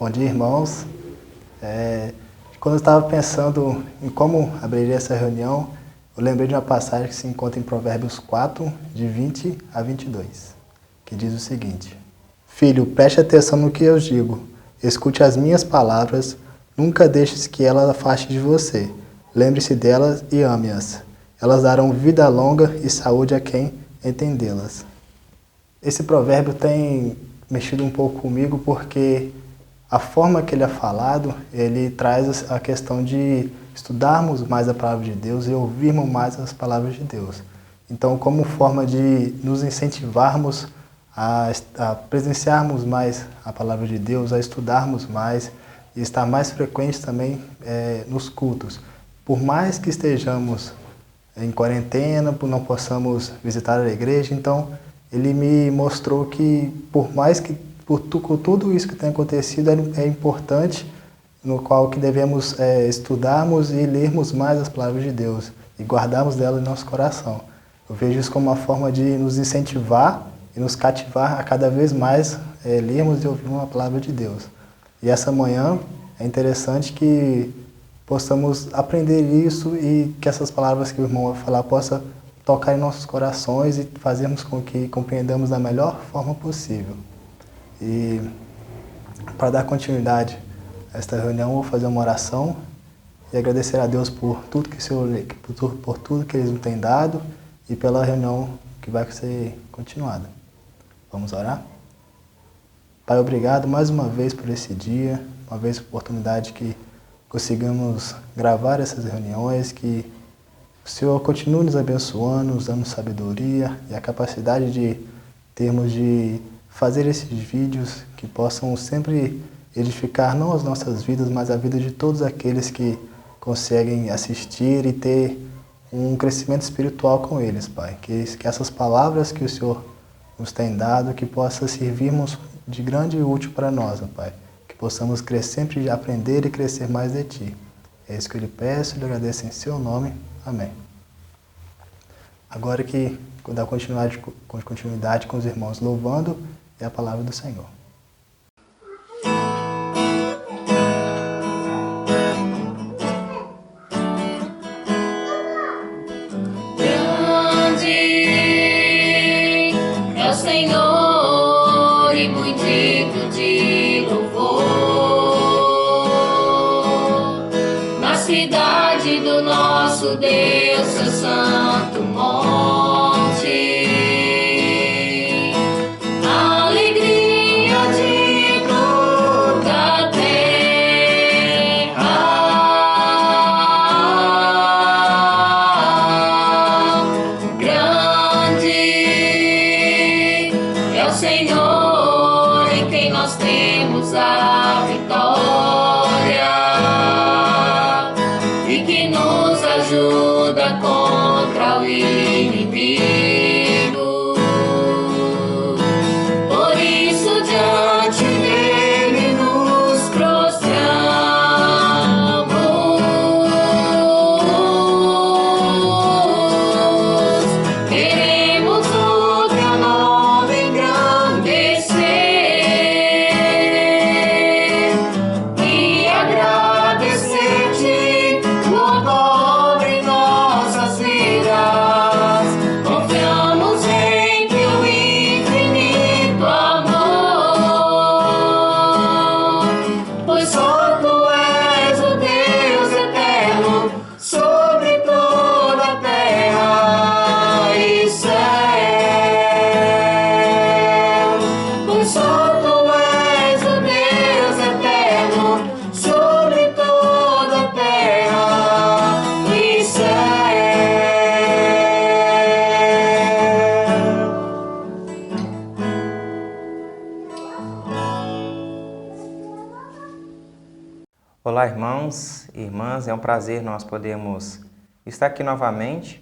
Bom dia, irmãos. Quando eu estava pensando em como abriria essa reunião, eu lembrei de uma passagem que se encontra em Provérbios 4, de 20 a 22, que diz o seguinte: Filho, preste atenção no que eu digo, escute as minhas palavras, nunca deixes que elas afaste de você. Lembre-se delas e ame-as. Elas darão vida longa e saúde a quem entendê-las. Esse provérbio tem mexido um pouco comigo porque a forma que ele é falado, ele traz a questão de estudarmos mais a palavra de Deus e ouvirmos mais as palavras de Deus. Então, como forma de nos incentivarmos a presenciarmos mais a palavra de Deus, a estudarmos mais e estar mais frequentes também nos cultos. Por mais que estejamos em quarentena, por não possamos visitar a igreja, então ele me mostrou que por mais que por tudo isso que tem acontecido é importante, no qual que devemos estudarmos e lermos mais as palavras de Deus e guardarmos delas em nosso coração. Eu vejo isso como uma forma de nos incentivar e nos cativar a cada vez mais lermos e ouvirmos a palavra de Deus. E essa manhã é interessante que possamos aprender isso e que essas palavras que o irmão vai falar possam tocar em nossos corações e fazermos com que compreendamos da melhor forma possível. E para dar continuidade a esta reunião, eu vou fazer uma oração e agradecer a Deus por tudo que o Senhor, por tudo que Ele nos tem dado e pela reunião que vai ser continuada. Vamos orar? Pai, obrigado mais uma vez por esse dia, uma vez a oportunidade que consigamos gravar essas reuniões, que o Senhor continue nos abençoando, nos dando sabedoria e a capacidade de termos de fazer esses vídeos que possam sempre edificar não as nossas vidas, mas a vida de todos aqueles que conseguem assistir e ter um crescimento espiritual com eles, Pai. Que essas palavras que o Senhor nos tem dado, que possa servirmos de grande e útil para nós, Pai. Que possamos sempre aprender e crescer mais de Ti. É isso que eu lhe peço e lhe agradeço em Seu nome. Amém. Agora que dar continuidade com os irmãos louvando é a palavra do Senhor. Grande é o Senhor e muito digno de louvor. Na cidade do nosso Deus, seu santo monte. Contra o inimigo, por isso diante dele nos prostramos, queremos o teu nome engrandecer e agradecer-te por dobre nossas vidas. Confiamos em teu infinito amor, pois só tu és o Deus eterno sobre toda a terra e céu. Pois só tu és o Deus eterno sobre toda a terra e céu. Olá, irmãos e irmãs, é um prazer nós podermos estar aqui novamente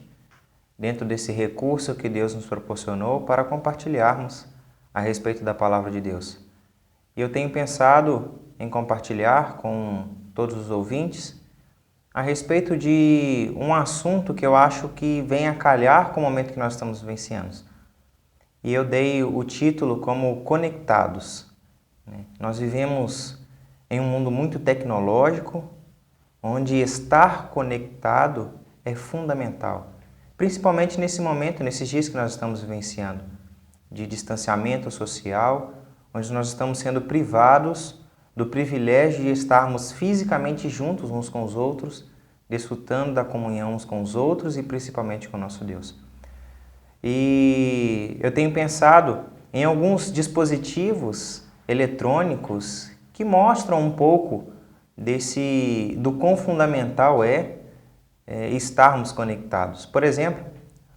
dentro desse recurso que Deus nos proporcionou para compartilharmos a respeito da Palavra de Deus. E eu tenho pensado em compartilhar com todos os ouvintes a respeito de um assunto que eu acho que vem a calhar com o momento que nós estamos vivenciando. E eu dei o título como Conectados. Nós vivemos em um mundo muito tecnológico, onde estar conectado é fundamental. Principalmente nesse momento, nesses dias que nós estamos vivenciando, de distanciamento social, onde nós estamos sendo privados do privilégio de estarmos fisicamente juntos uns com os outros, desfrutando da comunhão uns com os outros e principalmente com o nosso Deus. E eu tenho pensado em alguns dispositivos eletrônicos que mostram um pouco do quão fundamental é estarmos conectados. Por exemplo,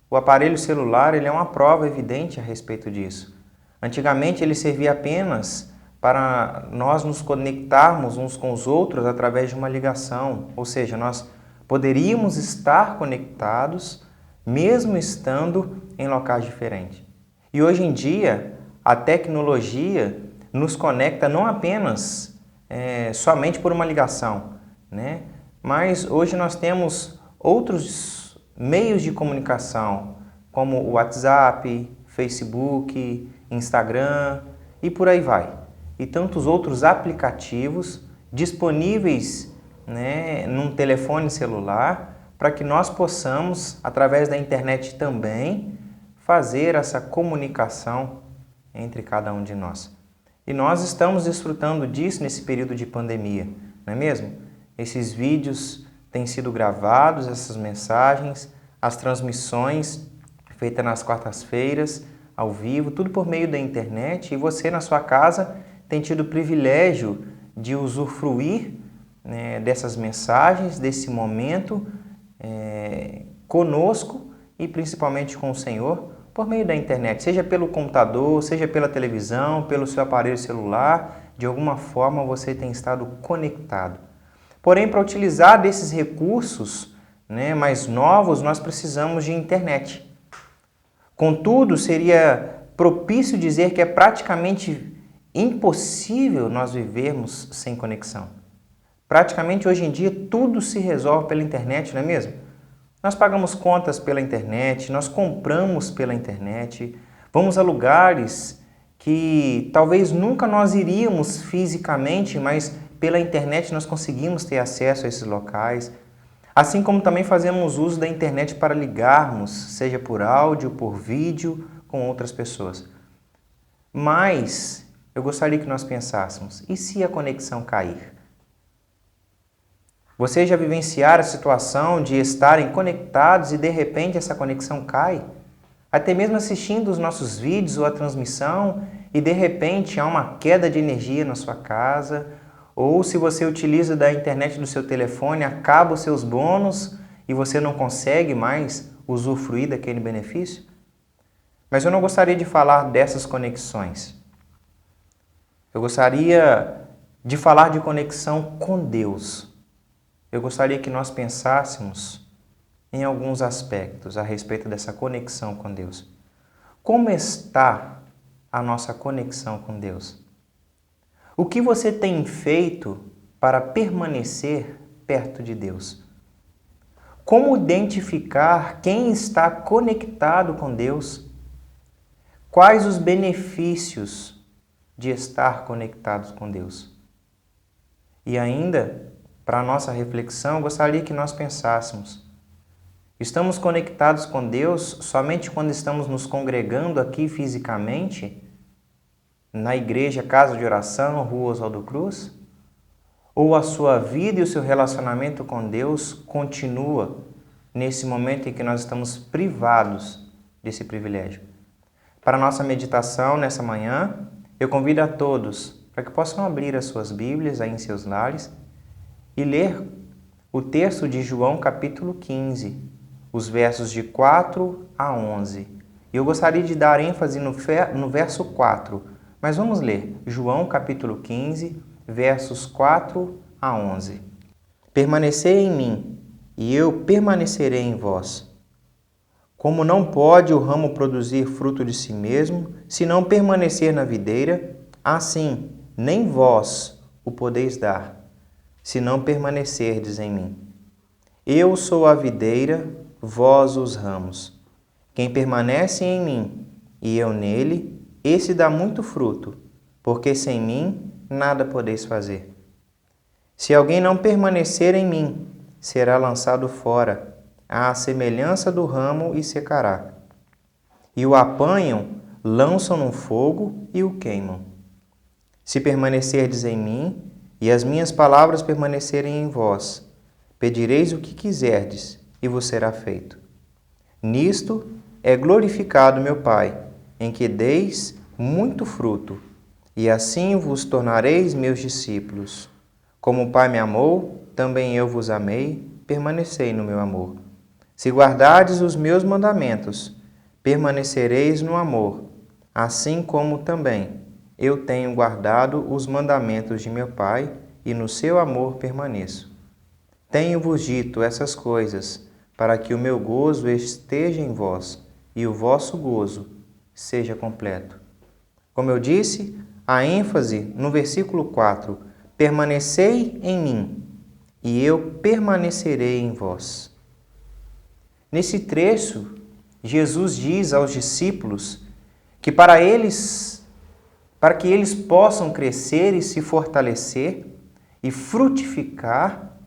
o aparelho celular ele é uma prova evidente a respeito disso. Antigamente ele servia apenas para nós nos conectarmos uns com os outros através de uma ligação, ou seja, nós poderíamos estar conectados mesmo estando em locais diferentes. E hoje em dia a tecnologia nos conecta não apenas somente por uma ligação, né? Mas hoje nós temos outros meios de comunicação, como o WhatsApp, Facebook, Instagram e por aí vai. E tantos outros aplicativos disponíveis, né, num telefone celular para que nós possamos, através da internet também, fazer essa comunicação entre cada um de nós. E nós estamos desfrutando disso nesse período de pandemia, não é mesmo? Esses vídeos têm sido gravados, essas mensagens, as transmissões feitas nas quartas-feiras, ao vivo, tudo por meio da internet, e você na sua casa tem tido o privilégio de usufruir, né, dessas mensagens, desse momento conosco e principalmente com o Senhor, por meio da internet, seja pelo computador, seja pela televisão, pelo seu aparelho celular, de alguma forma você tem estado conectado. Porém, para utilizar desses recursos, né, mais novos, nós precisamos de internet. Contudo, seria propício dizer que é praticamente impossível nós vivermos sem conexão. Praticamente hoje em dia tudo se resolve pela internet, não é mesmo? Nós pagamos contas pela internet, nós compramos pela internet, vamos a lugares que talvez nunca nós iríamos fisicamente, mas pela internet nós conseguimos ter acesso a esses locais. Assim como também fazemos uso da internet para ligarmos, seja por áudio, por vídeo, com outras pessoas. Mas eu gostaria que nós pensássemos, e se a conexão cair? Vocês já vivenciaram a situação de estarem conectados e de repente essa conexão cai? Até mesmo assistindo os nossos vídeos ou a transmissão e de repente há uma queda de energia na sua casa, ou se você utiliza da internet do seu telefone, acaba os seus bônus e você não consegue mais usufruir daquele benefício? Mas eu não gostaria de falar dessas conexões. Eu gostaria de falar de conexão com Deus. Eu gostaria que nós pensássemos em alguns aspectos a respeito dessa conexão com Deus. Como está a nossa conexão com Deus? O que você tem feito para permanecer perto de Deus? Como identificar quem está conectado com Deus? Quais os benefícios de estar conectados com Deus? E ainda, para a nossa reflexão, eu gostaria que nós pensássemos: estamos conectados com Deus somente quando estamos nos congregando aqui fisicamente, na igreja, casa de oração, Rua Oswaldo Cruz? Ou a sua vida e o seu relacionamento com Deus continua nesse momento em que nós estamos privados desse privilégio? Para a nossa meditação nessa manhã, eu convido a todos para que possam abrir as suas Bíblias aí em seus lares e ler o texto de João capítulo 15, os versos de 4 a 11. E eu gostaria de dar ênfase no verso 4, mas vamos ler João capítulo 15, versos 4 a 11. Permanecei em mim, e eu permanecerei em vós. Como não pode o ramo produzir fruto de si mesmo, se não permanecer na videira, assim nem vós o podeis dar, se não permanecerdes em mim. Eu sou a videira, vós os ramos. Quem permanece em mim e eu nele, esse dá muito fruto, porque sem mim nada podeis fazer. Se alguém não permanecer em mim, será lançado fora, à semelhança do ramo e secará. E o apanham, lançam no fogo e o queimam. Se permanecerdes em mim, e as minhas palavras permanecerem em vós, pedireis o que quiserdes, e vos será feito. Nisto é glorificado meu Pai, em que deis muito fruto, e assim vos tornareis meus discípulos. Como o Pai me amou, também eu vos amei, permanecei no meu amor. Se guardardes os meus mandamentos, permanecereis no amor, assim como também eu tenho guardado os mandamentos de meu Pai, e no seu amor permaneço. Tenho-vos dito essas coisas, para que o meu gozo esteja em vós, e o vosso gozo seja completo. Como eu disse, a ênfase no versículo 4, permanecei em mim, e eu permanecerei em vós. Nesse trecho, Jesus diz aos discípulos que para que eles possam crescer e se fortalecer e frutificar,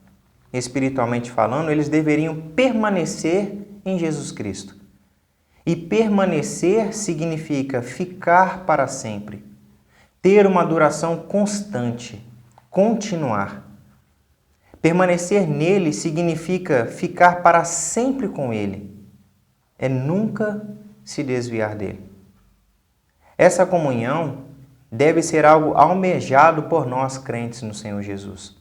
espiritualmente falando, eles deveriam permanecer em Jesus Cristo. E permanecer significa ficar para sempre, ter uma duração constante, continuar. Permanecer nele significa ficar para sempre com ele, é nunca se desviar dele. Essa comunhão deve ser algo almejado por nós crentes no Senhor Jesus,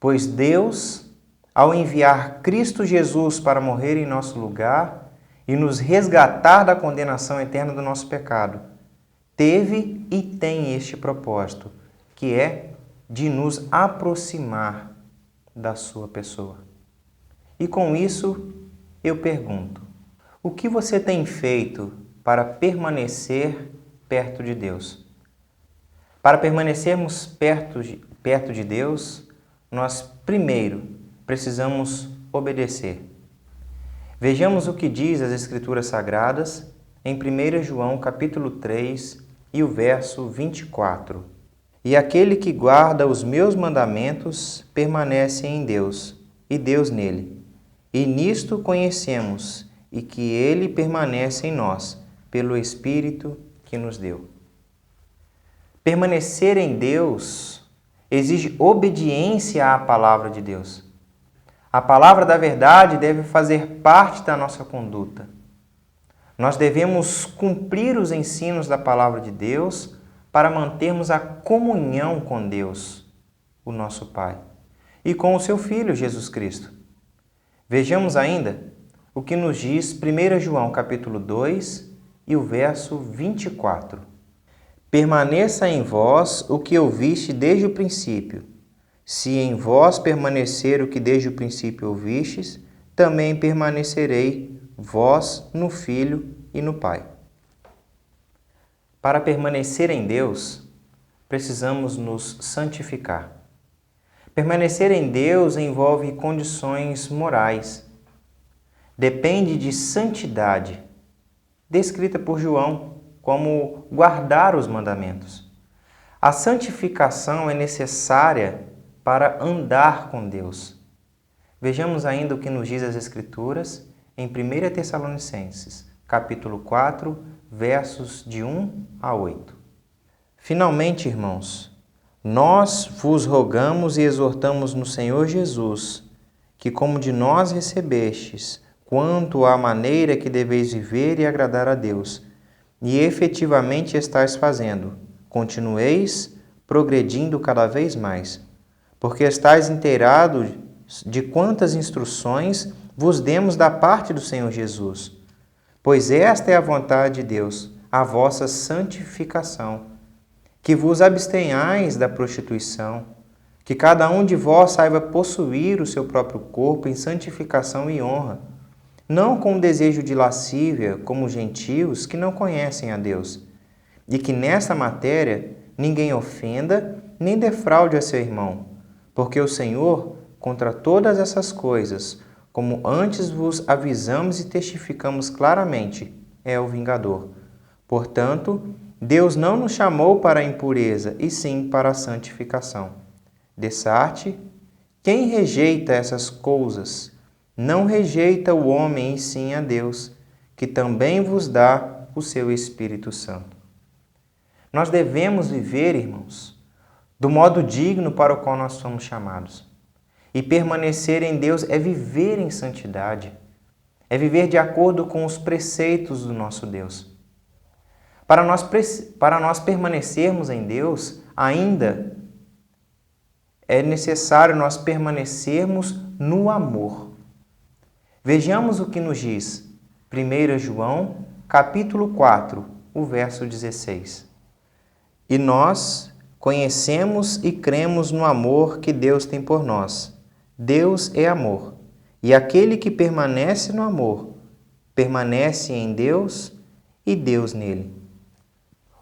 pois Deus, ao enviar Cristo Jesus para morrer em nosso lugar e nos resgatar da condenação eterna do nosso pecado, teve e tem este propósito, que é de nos aproximar da sua pessoa. E com isso, eu pergunto, o que você tem feito para permanecer perto de Deus? Para permanecermos perto de Deus, nós primeiro precisamos obedecer. Vejamos o que diz as Escrituras Sagradas em 1 João capítulo 3 e o verso 24. E aquele que guarda os meus mandamentos permanece em Deus, e Deus nele. E nisto conhecemos, e que ele permanece em nós, pelo Espírito que nos deu. Permanecer em Deus exige obediência à palavra de Deus. A palavra da verdade deve fazer parte da nossa conduta. Nós devemos cumprir os ensinos da palavra de Deus para mantermos a comunhão com Deus, o nosso Pai, e com o seu Filho, Jesus Cristo. Vejamos ainda o que nos diz 1 João capítulo 2 e o verso 24. Permaneça em vós o que ouviste desde o princípio. Se em vós permanecer o que desde o princípio ouvistes, também permanecerei vós no Filho e no Pai. Para permanecer em Deus, precisamos nos santificar. Permanecer em Deus envolve condições morais. Depende de santidade, descrita por João como guardar os mandamentos. A santificação é necessária para andar com Deus. Vejamos ainda o que nos diz as Escrituras em 1 Tessalonicenses, capítulo 4, versos de 1 a 8. Finalmente, irmãos, nós vos rogamos e exortamos no Senhor Jesus, que como de nós recebestes, quanto à maneira que deveis viver e agradar a Deus, e efetivamente estáis fazendo, continueis progredindo cada vez mais, porque estáis inteirados de quantas instruções vos demos da parte do Senhor Jesus. Pois esta é a vontade de Deus, a vossa santificação, que vos abstenhais da prostituição, que cada um de vós saiba possuir o seu próprio corpo em santificação e honra, não com desejo de lascívia, como os gentios que não conhecem a Deus, e que nesta matéria ninguém ofenda nem defraude a seu irmão, porque o Senhor, contra todas essas coisas, como antes vos avisamos e testificamos claramente, é o vingador. Portanto, Deus não nos chamou para a impureza, e sim para a santificação. Dessarte, quem rejeita essas coisas, não rejeita o homem e sim a Deus, que também vos dá o seu Espírito Santo. Nós devemos viver, irmãos, do modo digno para o qual nós somos chamados. E permanecer em Deus é viver em santidade, é viver de acordo com os preceitos do nosso Deus. Para nós permanecermos em Deus, ainda é necessário nós permanecermos no amor. Vejamos o que nos diz 1 João, capítulo 4, o verso 16. E nós conhecemos e cremos no amor que Deus tem por nós. Deus é amor, e aquele que permanece no amor, permanece em Deus e Deus nele.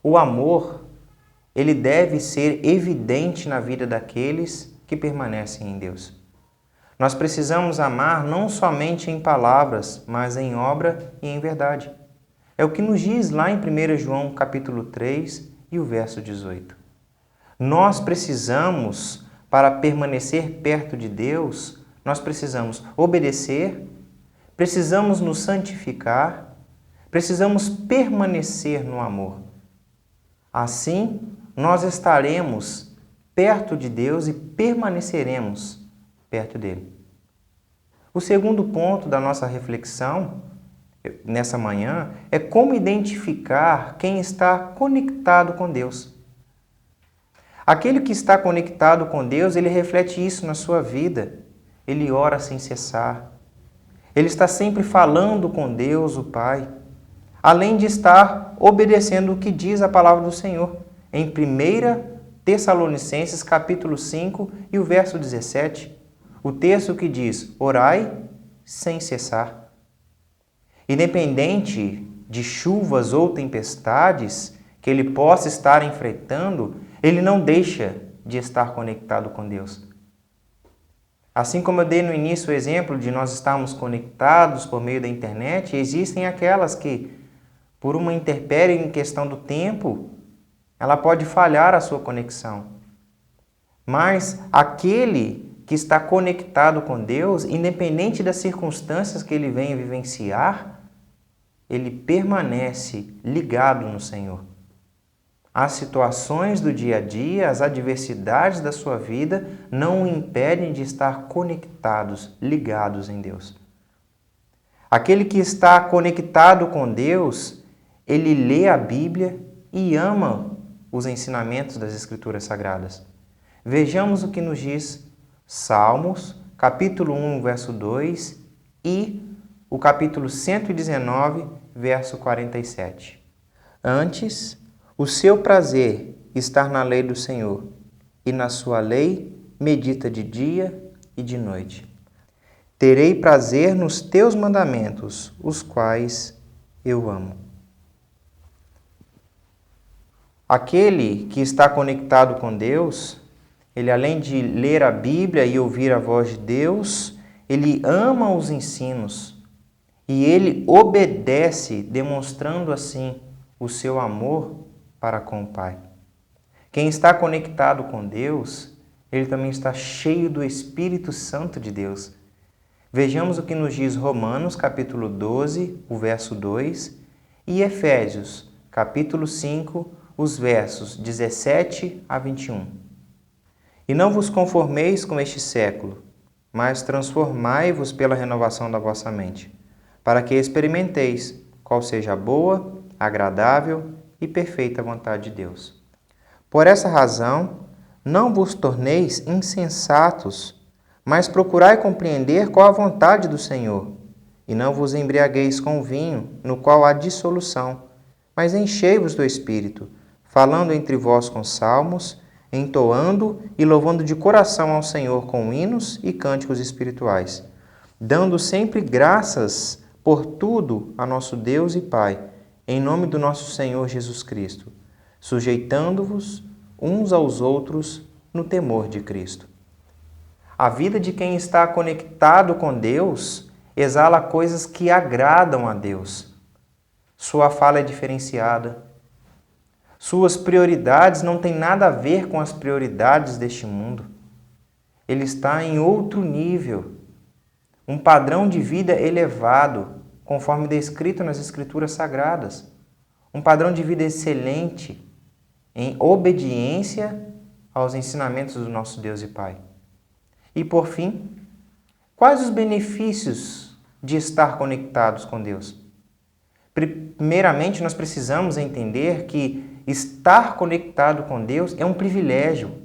O amor, ele deve ser evidente na vida daqueles que permanecem em Deus. Nós precisamos amar não somente em palavras, mas em obra e em verdade. É o que nos diz lá em 1 João capítulo 3 e o verso 18. Nós precisamos, para permanecer perto de Deus, nós precisamos obedecer, precisamos nos santificar, precisamos permanecer no amor. Assim, nós estaremos perto de Deus e permaneceremos perto dele. O segundo ponto da nossa reflexão nessa manhã é como identificar quem está conectado com Deus. Aquele que está conectado com Deus, ele reflete isso na sua vida. Ele ora sem cessar. Ele está sempre falando com Deus, o Pai, além de estar obedecendo o que diz a palavra do Senhor. Em 1 Tessalonicenses, capítulo 5 e o verso 17, o texto que diz: orai sem cessar. Independente de chuvas ou tempestades que ele possa estar enfrentando, ele não deixa de estar conectado com Deus. Assim como eu dei no início o exemplo de nós estarmos conectados por meio da internet, existem aquelas que, por uma intempérie em questão do tempo, ela pode falhar a sua conexão. Mas aquele que está conectado com Deus, independente das circunstâncias que ele venha vivenciar, ele permanece ligado no Senhor. As situações do dia a dia, as adversidades da sua vida não o impedem de estar conectados, ligados em Deus. Aquele que está conectado com Deus, ele lê a Bíblia e ama os ensinamentos das Escrituras Sagradas. Vejamos o que nos diz Salmos, capítulo 1, verso 2 e o capítulo 119, verso 47. Antes, o seu prazer está na lei do Senhor, e na sua lei medita de dia e de noite. Terei prazer nos teus mandamentos, os quais eu amo. Aquele que está conectado com Deus, ele além de ler a Bíblia e ouvir a voz de Deus, ele ama os ensinos e ele obedece, demonstrando assim o seu amor para com o Pai. Quem está conectado com Deus, ele também está cheio do Espírito Santo de Deus. Vejamos o que nos diz Romanos, capítulo 12, o verso 2, e Efésios, capítulo 5, os versos 17 a 21. E não vos conformeis com este século, mas transformai-vos pela renovação da vossa mente, para que experimenteis qual seja a boa, agradável e perfeita vontade de Deus. Por essa razão, não vos torneis insensatos, mas procurai compreender qual a vontade do Senhor, e não vos embriagueis com vinho, no qual há dissolução, mas enchei-vos do Espírito, falando entre vós com salmos, entoando e louvando de coração ao Senhor com hinos e cânticos espirituais, dando sempre graças por tudo a nosso Deus e Pai, em nome do nosso Senhor Jesus Cristo, sujeitando-vos uns aos outros no temor de Cristo. A vida de quem está conectado com Deus exala coisas que agradam a Deus. Sua fala é diferenciada. Suas prioridades não têm nada a ver com as prioridades deste mundo. ele está em outro nível, um padrão de vida elevado, conforme descrito nas Escrituras Sagradas, um padrão de vida excelente, em obediência aos ensinamentos do nosso Deus e Pai. E por fim, quais os benefícios de estar conectados com Deus? Primeiramente, nós precisamos entender que estar conectado com Deus é um privilégio.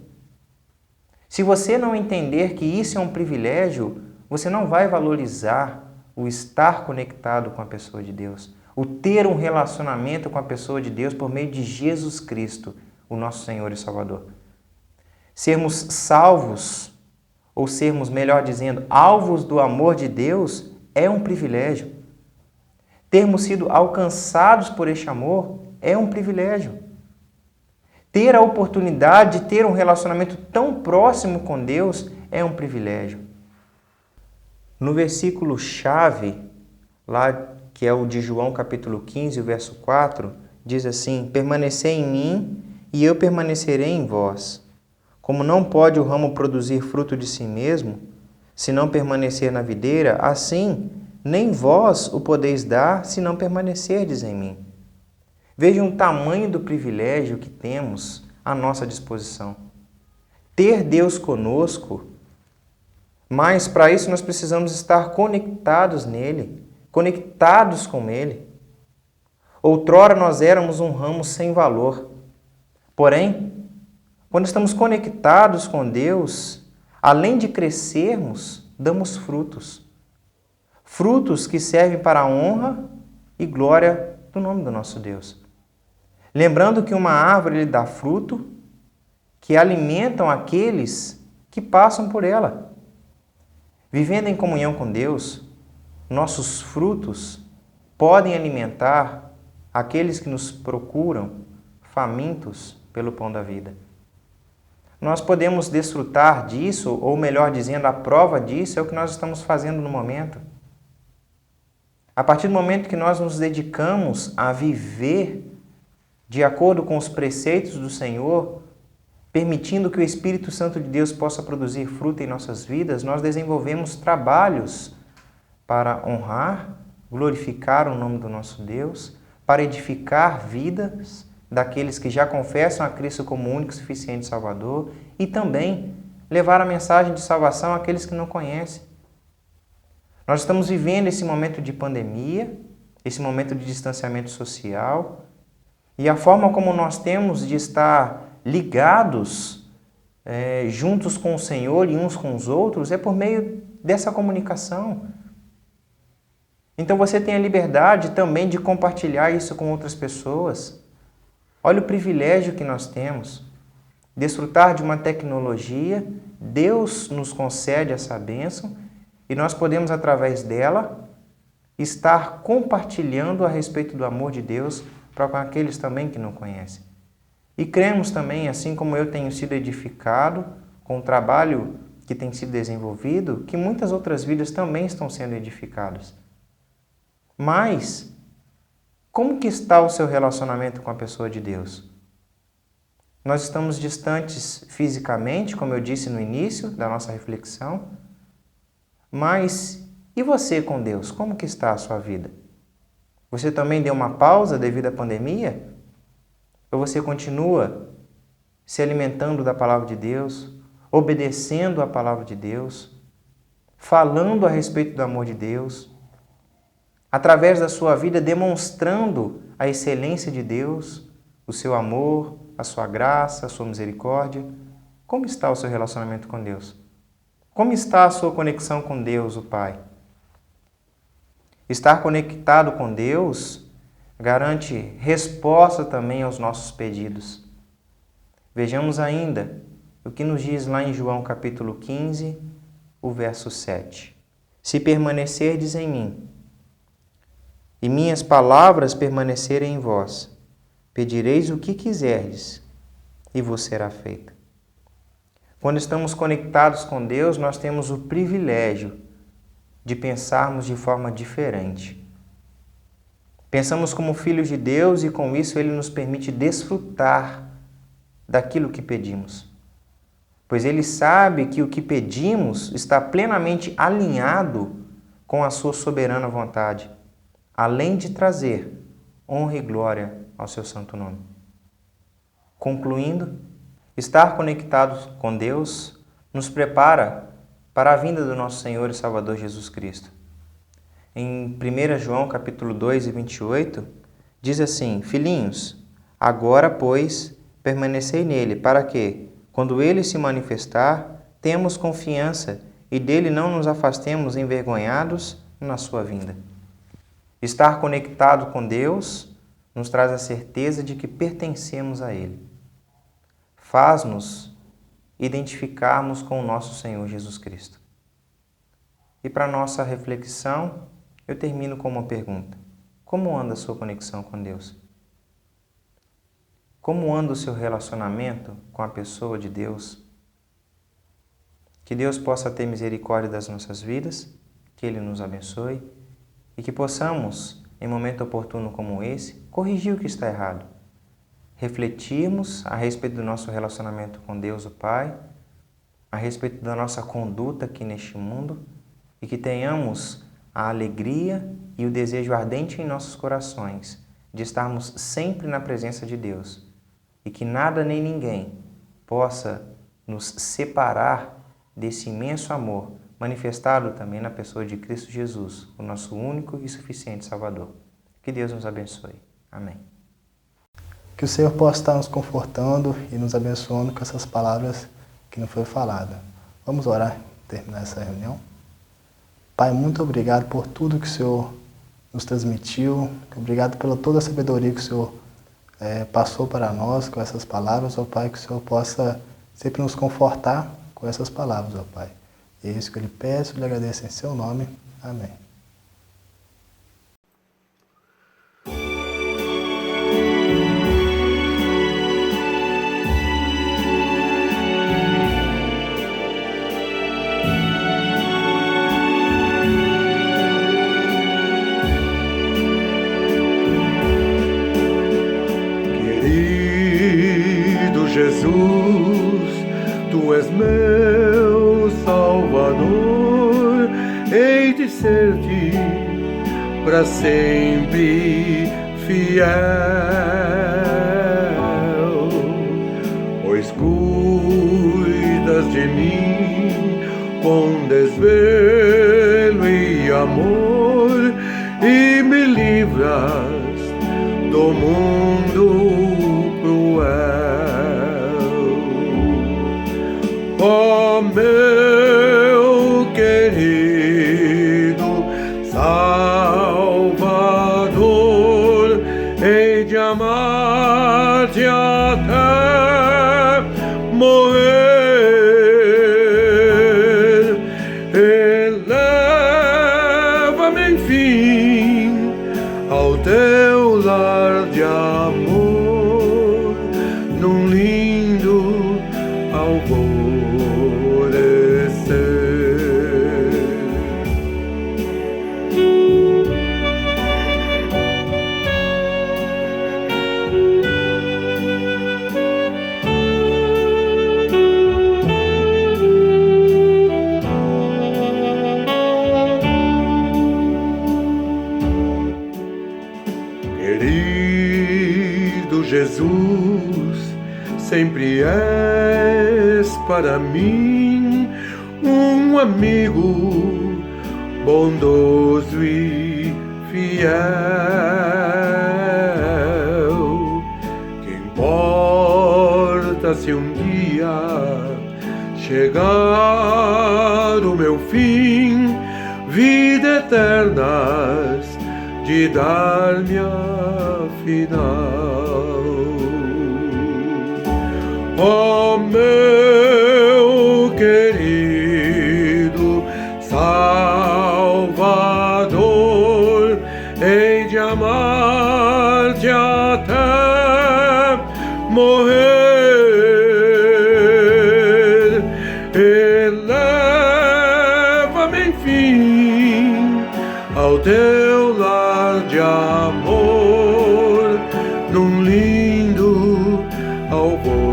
Se você não entender que isso é um privilégio, você não vai valorizar o estar conectado com a pessoa de Deus, o ter um relacionamento com a pessoa de Deus por meio de Jesus Cristo, o nosso Senhor e Salvador. Sermos salvos, ou sermos, melhor dizendo, alvos do amor de Deus, é um privilégio. Termos sido alcançados por este amor é um privilégio. Ter a oportunidade de ter um relacionamento tão próximo com Deus é um privilégio. No versículo chave, lá que é o de João capítulo 15, o verso 4, diz assim: permanecei em mim e eu permanecerei em vós. Como não pode o ramo produzir fruto de si mesmo, se não permanecer na videira, assim nem vós o podeis dar, se não permanecerdes em mim. Vejam o tamanho do privilégio que temos à nossa disposição. Ter Deus conosco, mas para isso nós precisamos estar conectados nele, conectados com ele. Outrora nós éramos um ramo sem valor. Porém, quando estamos conectados com Deus, além de crescermos, damos frutos. Frutos que servem para a honra e glória do nome do nosso Deus. Lembrando que uma árvore lhe dá fruto que alimentam aqueles que passam por ela. Vivendo em comunhão com Deus, nossos frutos podem alimentar aqueles que nos procuram famintos pelo pão da vida. Nós podemos desfrutar disso, ou melhor dizendo, a prova disso é o que nós estamos fazendo no momento. A partir do momento que nós nos dedicamos a viver de acordo com os preceitos do Senhor, permitindo que o Espírito Santo de Deus possa produzir fruto em nossas vidas, nós desenvolvemos trabalhos para honrar, glorificar o nome do nosso Deus, para edificar vidas daqueles que já confessam a Cristo como único e suficiente Salvador e também levar a mensagem de salvação àqueles que não conhecem. Nós estamos vivendo esse momento de pandemia, esse momento de distanciamento social, e a forma como nós temos de estar ligados juntos com o Senhor e uns com os outros é por meio dessa comunicação. Então você tem a liberdade também de compartilhar isso com outras pessoas. Olha o privilégio que nós temos. Desfrutar de uma tecnologia, Deus nos concede essa bênção e nós podemos, através dela, estar compartilhando a respeito do amor de Deus para com aqueles também que não conhecem. E cremos também, assim como eu tenho sido edificado com o trabalho que tem sido desenvolvido, que muitas outras vidas também estão sendo edificadas. Mas, como que está o seu relacionamento com a pessoa de Deus? Nós estamos distantes fisicamente, como eu disse no início da nossa reflexão, mas e você com Deus? Como que está a sua vida? Você também deu uma pausa devido à pandemia? Ou você continua se alimentando da palavra de Deus, obedecendo à palavra de Deus, falando a respeito do amor de Deus, através da sua vida demonstrando a excelência de Deus, o seu amor, a sua graça, a sua misericórdia? Como está o seu relacionamento com Deus? Como está a sua conexão com Deus, o Pai? Estar conectado com Deus garante resposta também aos nossos pedidos. Vejamos ainda o que nos diz lá em João capítulo 15, o verso 7. Se permanecerdes em mim, e minhas palavras permanecerem em vós, pedireis o que quiserdes, e vos será feito. Quando estamos conectados com Deus, nós temos o privilégio de pensarmos de forma diferente. Pensamos como filhos de Deus e com isso Ele nos permite desfrutar daquilo que pedimos. pois Ele sabe que o que pedimos está plenamente alinhado com a sua soberana vontade, além de trazer honra e glória ao seu santo nome. Concluindo, estar conectados com Deus nos prepara para a vinda do nosso Senhor e Salvador Jesus Cristo. Em 1 João capítulo 2 e 28, diz assim: Filhinhos, agora, pois, permanecei nele, para que, quando ele se manifestar, tenhamos confiança e dele não nos afastemos envergonhados na sua vinda. Estar conectado com Deus nos traz a certeza de que pertencemos a Ele. Faz-nos identificarmos com o nosso Senhor Jesus Cristo. E para nossa reflexão, eu termino com uma pergunta: como anda a sua conexão com Deus? Como anda o seu relacionamento com a pessoa de Deus? Que Deus possa ter misericórdia das nossas vidas, que Ele nos abençoe e que possamos, em momento oportuno como esse, corrigir o que está errado. Refletirmos a respeito do nosso relacionamento com Deus, o Pai, a respeito da nossa conduta aqui neste mundo e que tenhamos a alegria e o desejo ardente em nossos corações de estarmos sempre na presença de Deus e que nada nem ninguém possa nos separar desse imenso amor manifestado também na pessoa de Cristo Jesus, o nosso único e suficiente Salvador. Que Deus nos abençoe. Amém. Que o Senhor possa estar nos confortando e nos abençoando com essas palavras que não foi falada. Vamos orar e terminar essa reunião? Pai, muito obrigado por tudo que o Senhor nos transmitiu. Obrigado pela toda a sabedoria que o Senhor passou para nós com essas palavras. Ó Pai, que o Senhor possa sempre nos confortar com essas palavras, ó Pai. É isso que eu lhe peço e lhe agradeço em seu nome. Amém. Querido Jesus, Tu és meu Salvador, hei de ser-te para sempre fiel, pois cuidas de mim com desvelo e amor e me livras do mundo cruel. Ó meu querido Salvador, hei de amar-te até morrer. Eleva-me, enfim, ao teu lar de amor, num lindo alvorecer. Querido Jesus, sempre és para mim um amigo bondoso e fiel. Que importa se um dia chegar o meu fim, vida eternas de dar-me afinal. Ó meu querido Salvador, hei de amar-te até morrer. Eleva-me, enfim, ao teu lar de amor, num lindo alvorecer.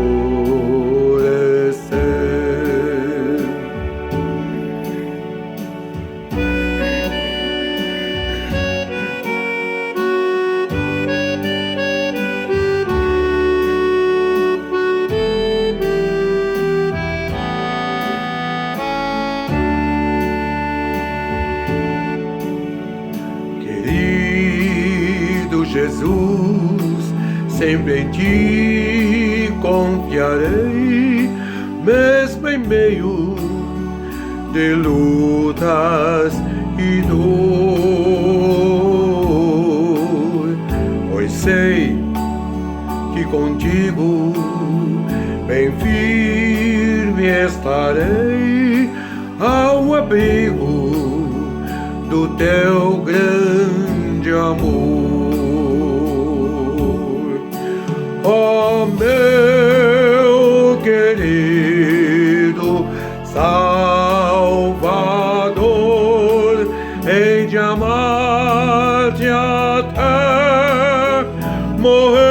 Jesus, sempre em ti confiarei, mesmo em meio de lutas e dor, pois sei que contigo bem firme estarei, ao abrigo do teu grande amor. Ó meu querido Salvador, hei de amar-te até morrer.